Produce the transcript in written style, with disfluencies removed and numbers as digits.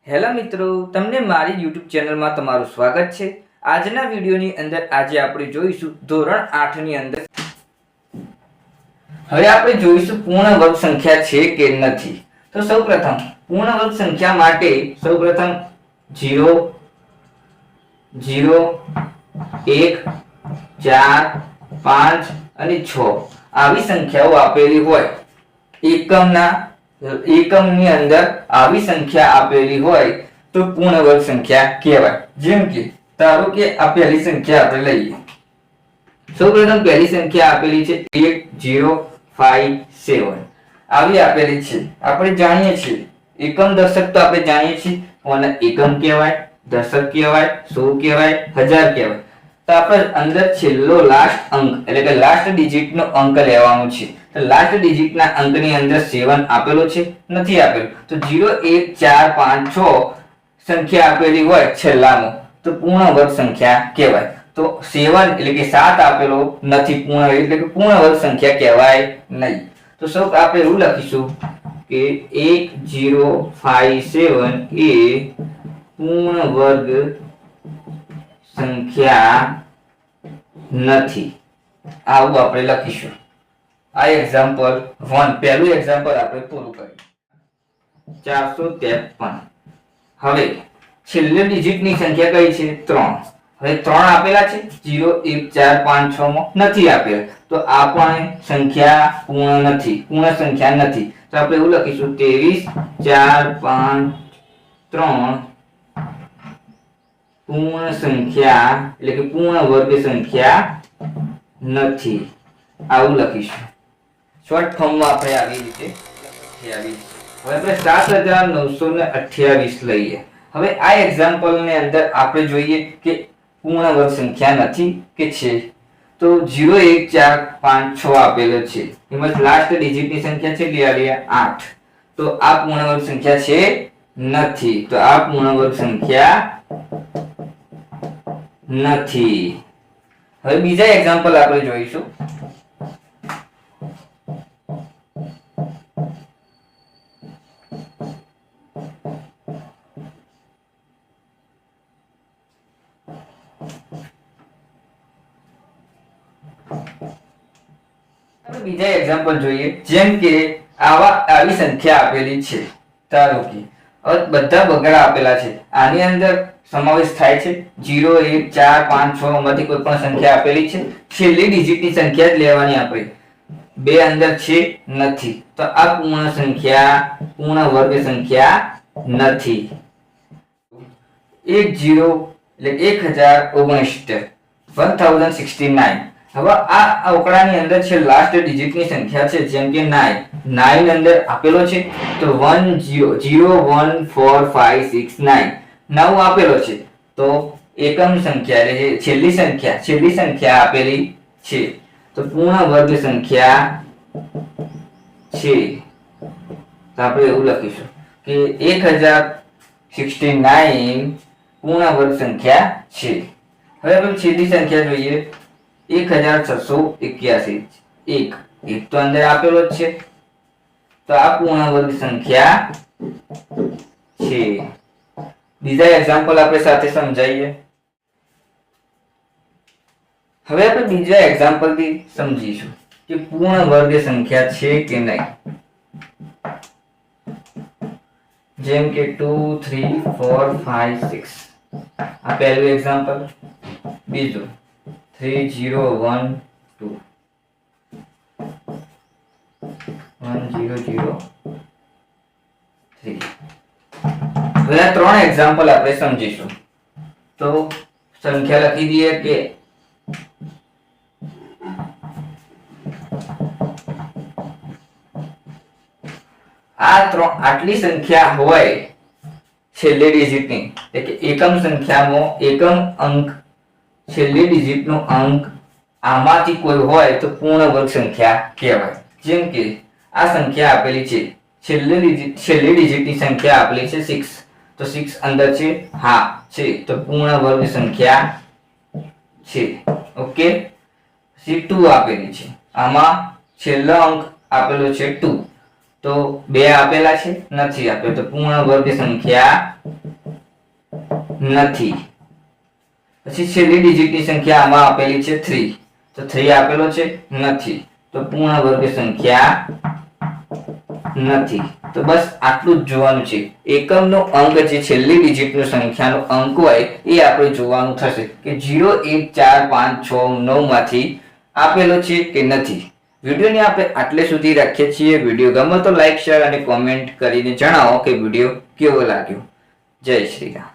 Hello મિત્રો, તમને મારી YouTube ચેનલમાં તમારું સ્વાગત છે। આજના વિડિયોની અંદર આજે આપણે જોઈશું ધોરણ 8 ની અંદર હવે આપણે જોઈશું પૂર્ણ વર્ગ સંખ્યા છે કે નથી। તો સૌપ્રથમ પૂર્ણ વર્ગ સંખ્યા માટે સૌપ્રથમ 0 0 1 4 5 અને 6 આવી સંખ્યાઓ આપેલી હોય એકમની અંદર આવી સંખ્યા આપેલી હોય તો પૂર્ણ વર્ગ સંખ્યા કહેવાય। જેમ કે ધારો કે આ પહેલી સંખ્યા આપણે લઈએ। સૌપ્રથમ પહેલી સંખ્યા આપેલી છે 8057 આવી આપેલી છે। આપણે જાણીએ છીએ એકમ દશક તો આપણે જાણીએ છીએ કોને એકમ કહેવાય, દશક કહેવાય, સો કહેવાય, હજાર કહેવાય। તો આપણે અંદર છેલ્લો લાસ્ટ અંક એટલે કે લાસ્ટ ડિજિટ નો અંક લેવાનો છે। તો લાસ્ટ ડિજિટ ના અંકની અંદર 7 આપેલો છે નથી આપેલો। તો 0 1 4 5 6 સંખ્યા આપેલી હોય છેલ્લામાં તો પૂર્ણ વર્ગ સંખ્યા કહેવાય। તો 7 એટલે કે 7 આપેલો નથી પૂર્ણ એટલે કે પૂર્ણ વર્ગ સંખ્યા કહેવાય નહીં। તો સૌ આપણે એવું લખીશું કે 1057 એ પૂર્ણ વર્ગ સંખ્યા નથી આવું આપણે લખીશું। આ એક્ઝામ્પલ 1 પહેલું એક્ઝામ્પલ આપણે પૂરું કર્યું। 453 હવે છેલ્લી ડિજિટની સંખ્યા કઈ છે 3। હવે 3 આપેલા છે 0 1 4 5 6 માં નથી આપેલા તો આ પણ સંખ્યા પૂર્ણ નથી, પૂર્ણ સંખ્યા નથી। તો આપણે એવું લખીશું 23 4 5 3 પૂર્ણ સંખ્યા એટલે કે પૂર્ણ વર્ગ સંખ્યા નથી આવું લખીશું। શોર્ટ ફોર્મમાં આપણે આવી રીતે 28 હવે આપણે 7928 લઈએ। હવે આ એક્ઝામ્પલ ની અંદર આપણે જોઈએ કે પૂર્ણ વર્ગ સંખ્યા નથી કે છે। તો 0 1 4 5 6 આપેલો છે એમાં લાસ્ટ ડિજિટ ની સંખ્યા છે કેટલી 8 તો આ પૂર્ણ વર્ગ સંખ્યા છે નથી। તો આ પૂર્ણ વર્ગ સંખ્યા નથી। હવે બીજા એક્ઝામ્પલ આપણે જોઈશું। બીજા એક્ઝામ્પલ જોઈએ। જેમ કે આવી સંખ્યા આપેલી છે ધારો કે હવે બધા બગડા આપેલા છે આની અંદર સમાવેશ થાય છે 0 1 4 5 6 માંથી કોઈ પણ સંખ્યા આપેલી છે છેલ્લી ડિજિટની સંખ્યા જ લેવાની આપણે બે અંદર છે નથી તો આ પૂર્ણ સંખ્યા પૂર્ણ વર્ગ સંખ્યા નથી। 10 એટલે 1069 હવે આ આંકડાની અંદર છે લાસ્ટ ડિજિટની સંખ્યા છે જેમ કે 9 અંદર આપેલો છે તો 1 0 0 1 4 5 6 9 9 આપેલો છે તો એકમ સંખ્યા એટલે છેલ્લી સંખ્યા આપેલી છે તો પૂર્ણ વર્ગ સંખ્યા છે। તો આપણે એવું લખીશું કે 1069 પૂર્ણ વર્ગ સંખ્યા છે। હવે આપણે છેલ્લી સંખ્યા જોઈએ 1681 એક તો અંદર આપેલો જ છે તો આ પૂર્ણ વર્ગ સંખ્યા છે। બીજા એક્ઝામ્પલ આપણે સાથે સમજાવીએ। હવે આપણે બીજા એક્ઝામ્પલ થી સમજીશું કે પૂર્ણ વર્ગ સંખ્યા છે કે નહીં। જેમ કે 2 3 4 5 6 આ પહેલું એક્ઝામ્પલ। બીજું 3 0 1 2 1 0 0 3 હવે આ ત્રણ એક્ઝામ્પલ આપણે સમજીશું। તો સંખ્યા લખી દઈએ કે આટલી સંખ્યા હોય છેલ્લી ડિજિટની એટલે કે એકમ સંખ્યામાં એકમ અંક છેલ્લી ડિજિટનો અંક આમાંથી કોઈ હોય તો પૂર્ણ વર્ગ સંખ્યા કહેવાય। જેમ કે આ સંખ્યા આપેલી છે છેલ્લી ડિજિટની સંખ્યા આપેલી છે 6 તો 6 અંદર છે હા છે તો પૂર્ણ વર્ગ સંખ્યા છે। ઓકે 2 આપેલી છે આમાં છેલ્લો અંક આપેલો છે 2 તો 2 આપેલા છે, નથી આપ્યો, તો પૂર્ણ વર્ગ સંખ્યા નથી. પછી છેલ્લી ડિજિટની સંખ્યા આમાં આપેલી છે 3, તો 3 આપેલો છે, નથી, તો પૂર્ણ વર્ગ સંખ્યા નથી. તો બસ આટલું જ જોવાનું છે. એકમનો અંક જે છેલ્લી ડિજિટની સંખ્યાનો અંક હોય એ આપણે જોવાનું થશે કે 0 1 4 5 6 9 માંથી આપેલો છે કે નથી. વિડીયોને આપણે આટલે સુધી રાખીએ છીએ. વિડીયો ગમે તો લાઈક શેર અને કોમેન્ટ કરીને જણાવો કે વિડીયો કેવો લાગ્યો. જય શ્રી રામ.